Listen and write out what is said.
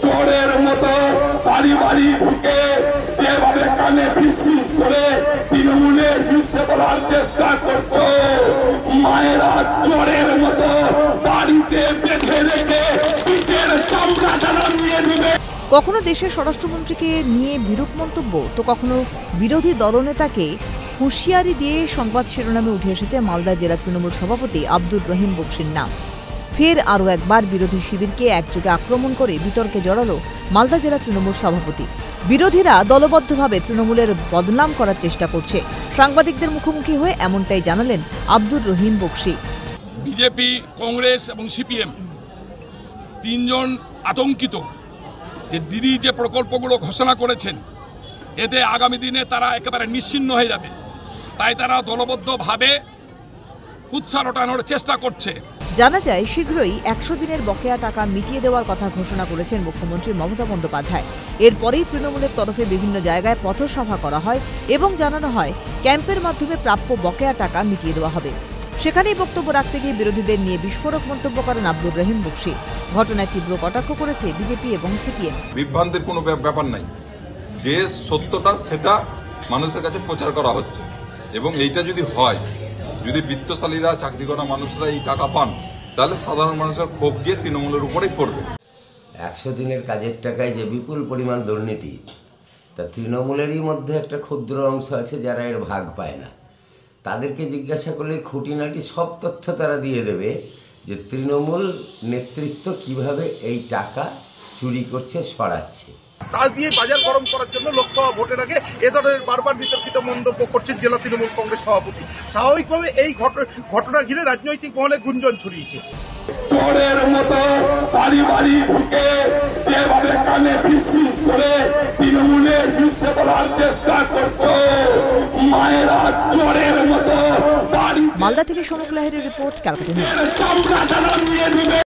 চোরের মতো বাড়ি বাড়ি ঢুকে যেভাবে কানে ফিসফিস করে তৃণমূলের বিরুদ্ধে বলার চেষ্টা করছো, মায়েরা চোরের মতো বাড়িতে বেঁধে রেখে পিঠের চামড়া জানা নিয়ে দিবে। কখনো দেশের স্বরাষ্ট্রমন্ত্রীকে নিয়ে বিরূপ মন্তব্য, তো কখনো বিরোধী দলনেতাকে হুঁশিয়ারি দিয়ে সংবাদ শিরোনামে উঠে এসেছে মালদা জেলা তৃণমূল সভাপতি আব্দুর রহিম বকশীর নাম। ফের আরও একবার বিরোধী শিবিরকে একযোগে আক্রমণ করে বিতর্কে জড়ালো মালদা জেলা তৃণমূল সভাপতি। বিরোধীরা দলবদ্ধভাবে তৃণমূলের বদনাম করার চেষ্টা করছে। সাংবাদিকদের মুখোমুখি হয়ে এমনটাই জানালেন আব্দুর রহিম বকশী। বিজেপি, কংগ্রেস এবং সিপিএম তিনজন আতঙ্কিত যে দিদি যে প্রকল্পগুলো ঘোষণা করেছেন এতে আগামী দিনে তারা একেবারে নিশ্চিহ্ন হয়ে যাবে, তাই তারা দলবদ্ধভাবে কুৎসা রটানোর চেষ্টা করছে। জানা যায় শীঘ্রই 100 দিনের বকেয়া টাকা মিটিয়ে দেওয়ার কথা ঘোষণা করেছেন মুখ্যমন্ত্রী মমতা বন্দ্যোপাধ্যায়। এরপরেই তৃণমূলের তরফে বিভিন্ন জায়গায় পথসভা করা হয় এবং জানানো হয় ক্যাম্পের মাধ্যমে প্রাপ্য বকেয়া টাকা মিটিয়ে দেওয়া হবে। সেখানেই বক্তব্য রাখতে গিয়ে বিরোধীদের নিয়ে বিস্ফোরক মন্তব্য করেন আব্দুর রহিম বকশী। ঘটনায় তীব্র কটাক্ষ করেছে বিজেপি এবং সিপিএম। বিভ্রান্তির কোনো ব্যাপার নাই, যে সত্যটা সেটা মানুষের কাছে প্রচার করা হচ্ছে এবং এইটা যদি হয়, যদি বিত্তশালীরা, চাকরি করা মানুষরা এই টাকা পান, তাহলে সাধারণ মানুষের ক্ষোভ গিয়ে তৃণমূলের উপরেই পড়বে। 100 দিনের কাজের টাকায় যে বিপুল পরিমাণ দুর্নীতি, তা তৃণমূলেরই মধ্যে একটা ক্ষুদ্র অংশ আছে যারা এর ভাগ পায় না। তাদেরকে জিজ্ঞাসা করলে খুঁটিনাটি সব তথ্য তারা দিয়ে দেবে যে তৃণমূল নেতৃত্ব কিভাবে এই টাকা চুরি করছে, সরাচ্ছে। তা দিয়ে বাজার গরম করার জন্য লোকসভা ভোটের আগে এ ধরনের বারবার বিতর্কিত মন্তব্য করছে জেলা তৃণমূল কংগ্রেস সভাপতি। স্বাভাবিকভাবে এই ঘটনা ঘিরে রাজনৈতিক মহলে গুঞ্জন ছড়িয়েছে। চোরের মতো বাড়ি বাড়ি ঢুকে যেভাবে কানে ফিসফিস করে তৃণমূলের বিরুদ্ধে বলার চেষ্টা করছো, মায়েরা চোরের মতো। মালদা থেকে সমুখ লাহিড়ীর রিপোর্ট, ক্যালকাটা নিউজ। চামড়া জানা নিয়ে দিবে।